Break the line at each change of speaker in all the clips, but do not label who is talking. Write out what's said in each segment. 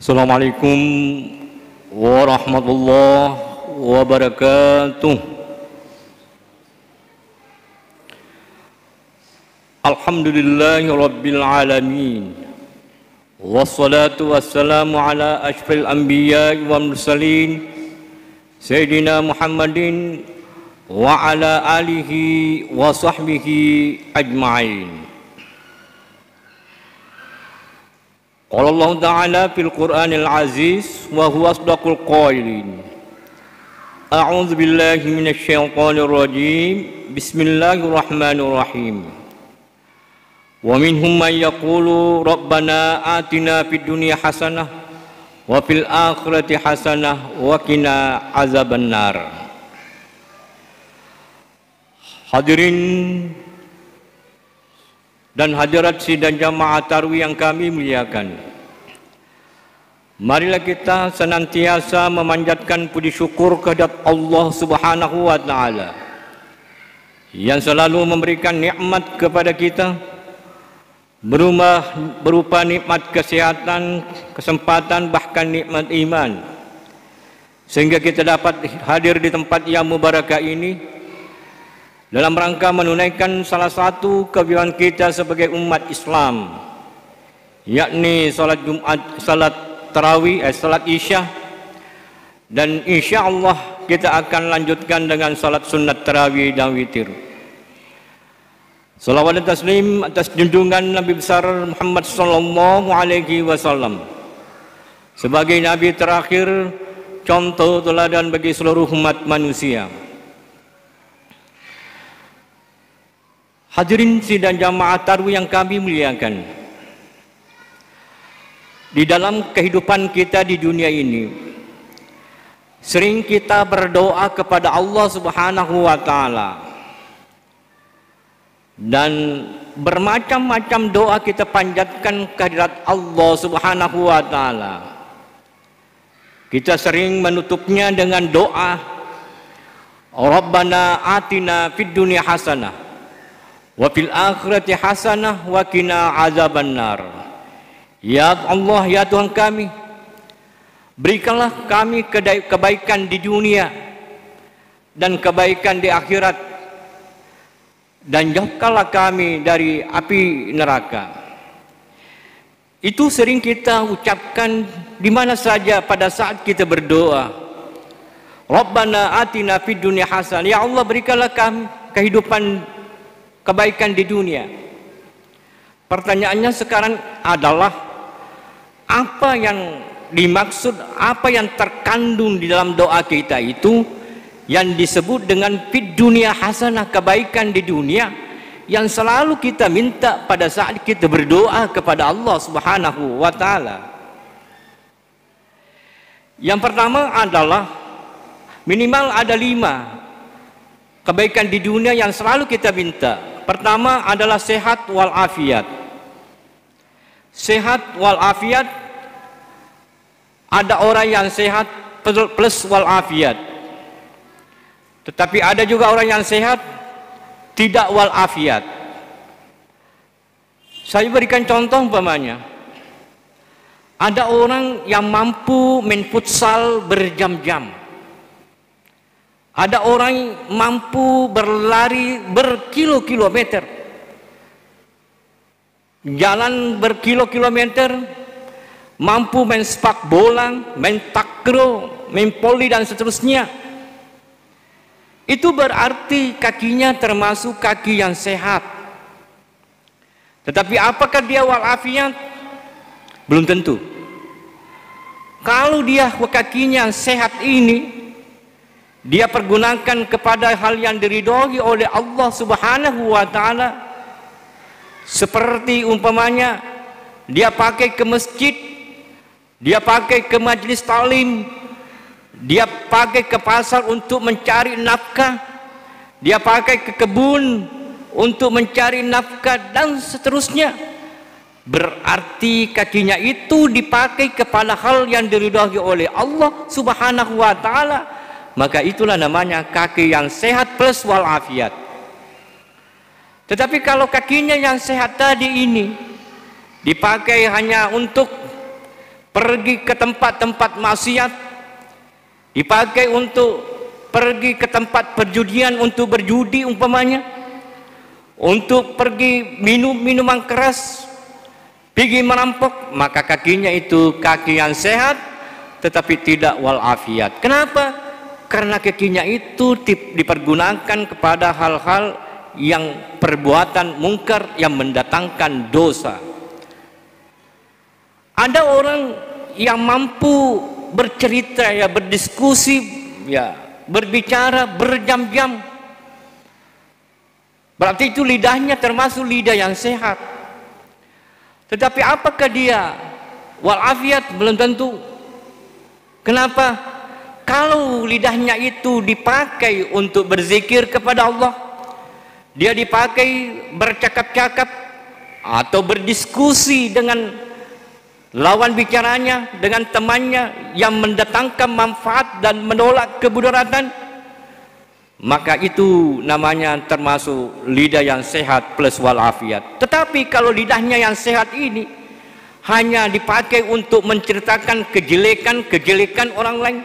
Assalamualaikum warahmatullahi wabarakatuh. Alhamdulillahi rabbil alamin. Wassalatu wassalamu ala asyrafil anbiya'i wal mursalin Sayyidina Muhammadin wa ala alihi wa sahbihi ajma'in. Qala Allah Ta'ala fil Qur'anil Aziz wa huwa asdaqul qailin. A'udzu billahi minasy syaithanir rajim. Bismillahirrahmanirrahim. Wa minhum man yaqulu rabbana atina fid dunya hasanah wa fil akhirati hasanah wa qina azabannar. Hadirin dan hadirat sidang jamaah tarawih yang kami muliakan, marilah kita senantiasa memanjatkan puji syukur kehadirat Allah Subhanahu wa Ta'ala yang selalu memberikan nikmat kepada kita berupa nikmat kesehatan, kesempatan, bahkan nikmat iman, sehingga kita dapat hadir di tempat yang mubarakah ini dalam rangka menunaikan salah satu kewajiban kita sebagai umat Islam, yakni salat Jumat, salat tarawih, salat Isya, dan insya Allah kita akan lanjutkan dengan salat sunat tarawih dan witir. Salawat dan taslim atas junjungan Nabi besar Muhammad sallallahu alaihi wasallam sebagai nabi terakhir, contoh teladan bagi seluruh umat manusia. Hadirin sidang jamaah tarawih yang kami muliakan, di dalam kehidupan kita di dunia ini sering kita berdoa kepada Allah Subhanahu wa Ta'ala, dan bermacam-macam doa kita panjatkan kehadirat Allah Subhanahu wa Ta'ala. Kita sering menutupnya dengan doa Rabbana atina fid dunya hasanah wa fil akhirati hasanah wa qina azabannar. Ya Allah, ya Tuhan kami, berikanlah kami kebaikan di dunia dan kebaikan di akhirat, dan jauhkanlah kami dari api neraka. Itu sering kita ucapkan di mana saja pada saat kita berdoa. Rabbana atina fid dunya hasanah. Ya Allah, berikanlah kami kehidupan kebaikan di dunia. Pertanyaannya sekarang adalah, apa yang dimaksud, apa yang terkandung di dalam doa kita itu yang disebut dengan fid dunya hasanah, kebaikan di dunia, yang selalu kita minta pada saat kita berdoa kepada Allah Subhanahu wa Ta'ala. Yang pertama adalah minimal ada 5 kebaikan di dunia yang selalu kita minta. Pertama adalah sehat wal afiat. Sehat wal afiat, ada orang yang sehat plus wal afiat, tetapi ada juga orang yang sehat tidak wal afiat. Saya berikan contoh umpamanya, ada orang yang mampu main futsal berjam-jam, ada orang yang mampu berlari berkilo-kilometer, jalan berkilo-kilometer, mampu main sepak bola, main takraw, main voli dan seterusnya. Itu berarti kakinya termasuk kaki yang sehat. Tetapi apakah dia walafiat? Belum tentu. Kalau dia kakinya sehat ini dia pergunakan kepada hal yang diridhoi oleh Allah Subhanahu wa Ta'ala, seperti umpamanya dia pakai ke masjid, dia pakai ke majelis taklim, dia pakai ke pasar untuk mencari nafkah, dia pakai ke kebun untuk mencari nafkah, dan seterusnya. Berarti kakinya itu dipakai kepada hal yang diridhoi oleh Allah Subhanahu wa Ta'ala. Maka itulah namanya kaki yang sehat plus walafiat. Tetapi kalau kakinya yang sehat tadi ini dipakai hanya untuk pergi ke tempat-tempat maksiat, dipakai untuk pergi ke tempat perjudian untuk berjudi umpamanya, untuk pergi minum minuman keras, pergi merampok, maka kakinya itu kaki yang sehat tetapi tidak walafiat. Kenapa? Karena kakinya itu dipergunakan kepada hal-hal yang perbuatan mungkar yang mendatangkan dosa. Ada orang yang mampu bercerita, ya, berdiskusi, ya, berbicara berjam-jam, berarti itu lidahnya termasuk lidah yang sehat. Tetapi apakah dia walafiat? Belum tentu. Kenapa? Kalau lidahnya itu dipakai untuk berzikir kepada Allah, dia dipakai bercakap-cakap atau berdiskusi dengan lawan bicaranya, dengan temannya yang mendatangkan manfaat dan menolak kemudaratan, maka itu namanya termasuk lidah yang sehat plus walafiat. Tetapi kalau lidahnya yang sehat ini hanya dipakai untuk menceritakan kejelekan orang lain,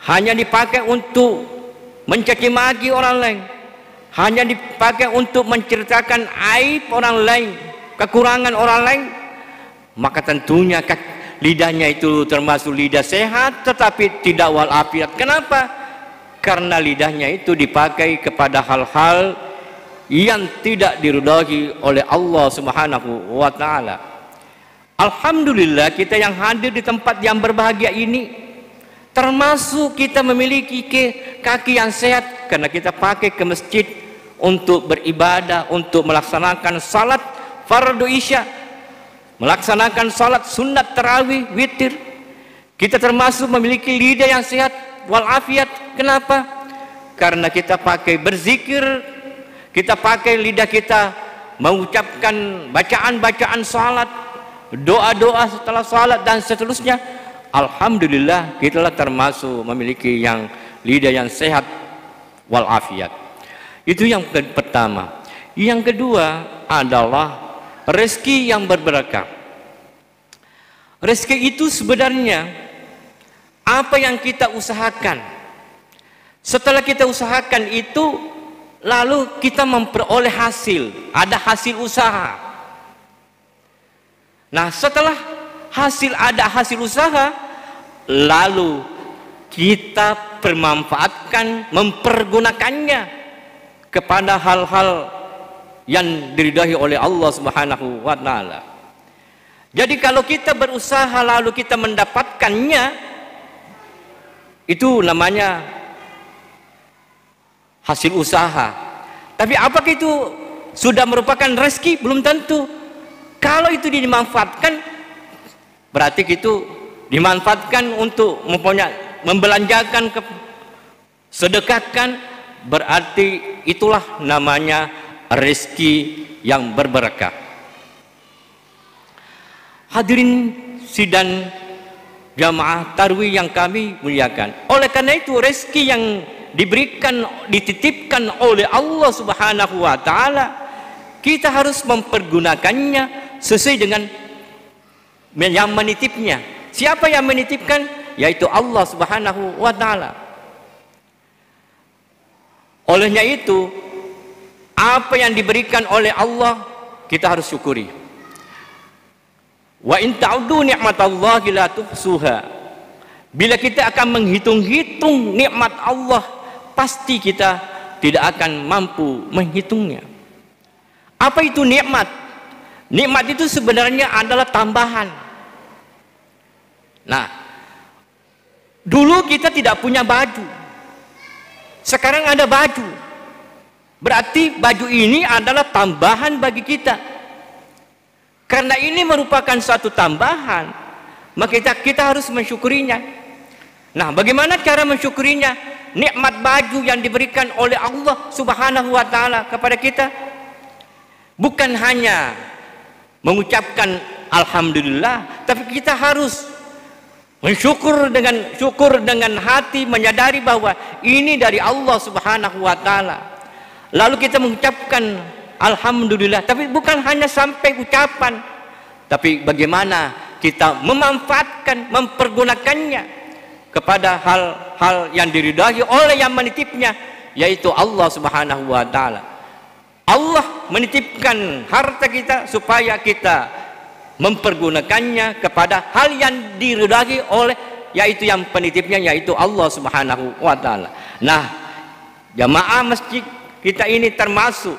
hanya dipakai untuk mencaci maki orang lain, hanya dipakai untuk menceritakan aib orang lain, kekurangan orang lain, maka tentunya lidahnya itu termasuk lidah sehat tetapi tidak walafiat. Kenapa? Karena lidahnya itu dipakai kepada hal-hal yang tidak diridhai oleh Allah Subhanahu wa taala. Alhamdulillah kita yang hadir di tempat yang berbahagia ini termasuk kita memiliki kaki yang sehat karena kita pakai ke masjid untuk beribadah, untuk melaksanakan salat fardu isya, melaksanakan salat sunat tarawih, witir. Kita termasuk memiliki lidah yang sehat walafiat. Kenapa? Karena kita pakai berzikir, kita pakai lidah kita mengucapkan bacaan-bacaan salat, doa-doa setelah salat dan seterusnya. Alhamdulillah kita termasuk memiliki yang lidah yang sehat walafiat. Itu yang pertama. Yang kedua adalah rezeki yang berberkah. Rezeki itu sebenarnya apa yang kita usahakan. Setelah kita usahakan itu, lalu kita memperoleh hasil, ada hasil usaha. Nah, setelah ada hasil usaha, lalu kita bermanfaatkan, mempergunakannya kepada hal-hal yang diridhai oleh Allah Subhanahu wa taala. Jadi kalau kita berusaha lalu kita mendapatkannya, itu namanya hasil usaha. Tapi apakah itu sudah merupakan rezeki? Belum tentu. Kalau itu dimanfaatkan, berarti itu dimanfaatkan untuk membelanjakan, sedekahkan, berarti itulah namanya rezeki yang berberkah. Hadirin sidang jamaah tarwih yang kami muliakan, oleh karena itu rezeki yang diberikan, dititipkan oleh Allah Subhanahu wa taala, kita harus mempergunakannya sesuai dengan yang menitipnya. Siapa yang menitipkan? Yaitu Allah Subhanahu wa taala. Olehnya itu, apa yang diberikan oleh Allah kita harus syukuri. Wa in ta'uddu ni'matallahi la tuhsuha. Bila kita akan menghitung-hitung nikmat Allah, pasti kita tidak akan mampu menghitungnya. Apa itu nikmat? Nikmat itu sebenarnya adalah tambahan. Nah, dulu kita tidak punya baju, sekarang ada baju. Berarti baju ini adalah tambahan bagi kita. Karena ini merupakan suatu tambahan, maka kita harus mensyukurinya. Nah, bagaimana cara mensyukurinya? Nikmat baju yang diberikan oleh Allah Subhanahu wa taala kepada kita, bukan hanya mengucapkan alhamdulillah, tapi kita harus mensyukur dengan hati, menyadari bahwa ini dari Allah Subhanahu wa taala. Lalu kita mengucapkan alhamdulillah, tapi bukan hanya sampai ucapan, tapi bagaimana kita memanfaatkan, mempergunakannya kepada hal-hal yang diridhai oleh yang menitipnya, yaitu Allah Subhanahu wa taala. Allah menitipkan harta kita supaya kita mempergunakannya kepada hal yang diridhai oleh yaitu yang penitipnya, yaitu Allah Subhanahu wa taala. Nah, jamaah masjid kita ini termasuk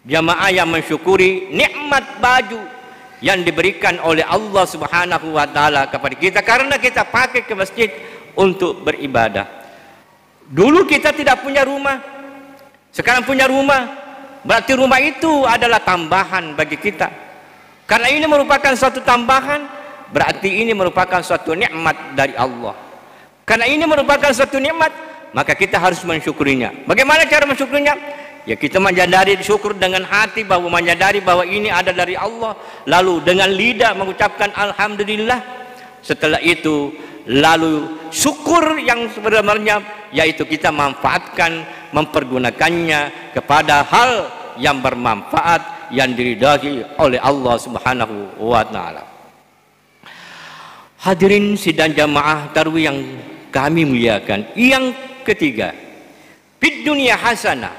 jamaah yang mensyukuri nikmat baju yang diberikan oleh Allah Subhanahu wa taala kepada kita karena kita pakai ke masjid untuk beribadah. Dulu kita tidak punya rumah, sekarang punya rumah. Berarti rumah itu adalah tambahan bagi kita. Karena ini merupakan suatu tambahan, berarti ini merupakan suatu nikmat dari Allah. Karena ini merupakan suatu nikmat, maka kita harus mensyukurinya. Bagaimana cara mensyukurinya? Ya kita menyadari syukur dengan hati, bahwa menyadari bahwa ini ada dari Allah, lalu dengan lidah mengucapkan alhamdulillah. Setelah itu lalu syukur yang sebenarnya, yaitu kita manfaatkan, mempergunakannya kepada hal yang bermanfaat, yang diridhai oleh Allah Subhanahu wa taala. Hadirin sidang jamaah tarawih yang kami muliakan, yang ketiga, fid dunya hasanah,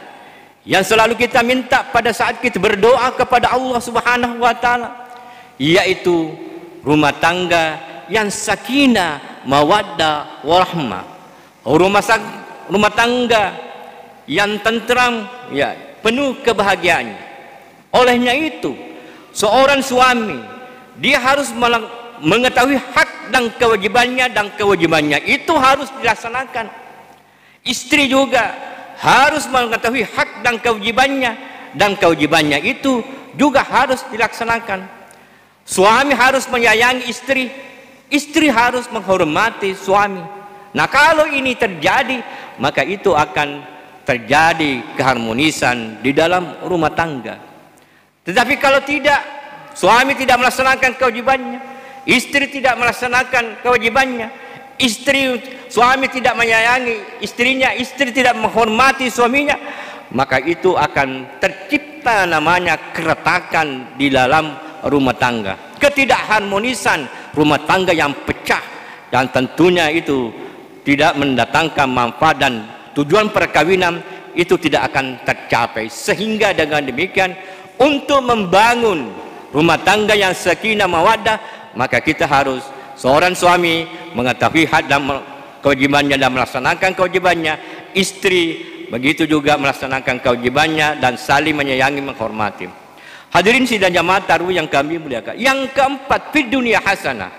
yang selalu kita minta pada saat kita berdoa kepada Allah Subhanahu wa taala, yaitu rumah tangga yang sakinah, mawaddah, warahmah. Rumah tangga yang tentram, ya, penuh kebahagiaan. Olehnya itu, seorang suami dia harus mengetahui hak dan kewajibannya itu harus dilaksanakan. Istri juga harus mengetahui hak dan kewajibannya itu juga harus dilaksanakan. Suami harus menyayangi istri, istri harus menghormati suami. Nah, kalau ini terjadi, maka itu akan terjadi keharmonisan di dalam rumah tangga. Tetapi kalau tidak, suami tidak melaksanakan kewajibannya, istri tidak melaksanakan kewajibannya, suami tidak menyayangi istrinya, istri tidak menghormati suaminya, maka itu akan tercipta namanya keretakan di dalam rumah tangga, ketidakharmonisan rumah tangga yang pecah, dan tentunya itu tidak mendatangkan manfaat, dan tujuan perkawinan itu tidak akan tercapai. Sehingga dengan demikian, untuk membangun rumah tangga yang sakinah mawaddah, maka kita harus, seorang suami mengetahui hak dan kewajibannya dan melaksanakan kewajibannya, istri begitu juga melaksanakan kewajibannya dan saling menyayangi, menghormati. Hadirin sidang jamaah tarawih yang kami muliakan, yang keempat, fid dunya hasanah,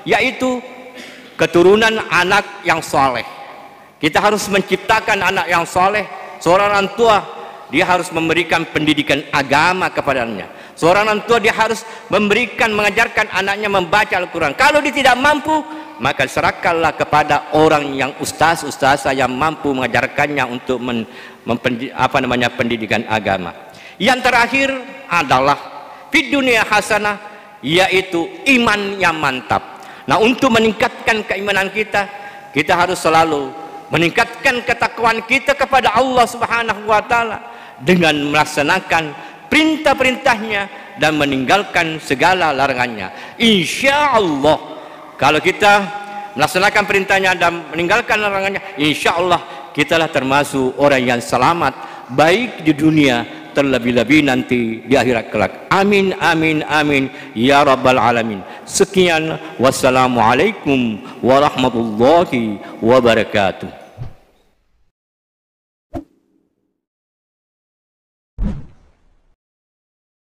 yaitu keturunan anak yang soleh. Kita harus menciptakan anak yang soleh. Seorang orang tua dia harus memberikan pendidikan agama kepadanya. Seorang orang tua dia harus mengajarkan anaknya membaca Al-Quran. Kalau dia tidak mampu, maka serahkanlah kepada orang yang ustaz yang mampu mengajarkannya untuk pendidikan agama. Yang terakhir adalah fid dunya hasanah, yaitu iman yang mantap. Nah, untuk meningkatkan keimanan kita, kita harus selalu meningkatkan ketakwaan kita kepada Allah Subhanahu wa taala dengan melaksanakan perintah-perintahnya dan meninggalkan segala larangannya. Insya Allah, kalau kita melaksanakan perintahnya dan meninggalkan larangannya, insya Allah kitalah termasuk orang yang selamat, baik di dunia terlebih-lebih nanti di akhirat kelak. Amin amin amin ya rabbal alamin. Sekian, wassalamualaikum warahmatullahi wabarakatuh.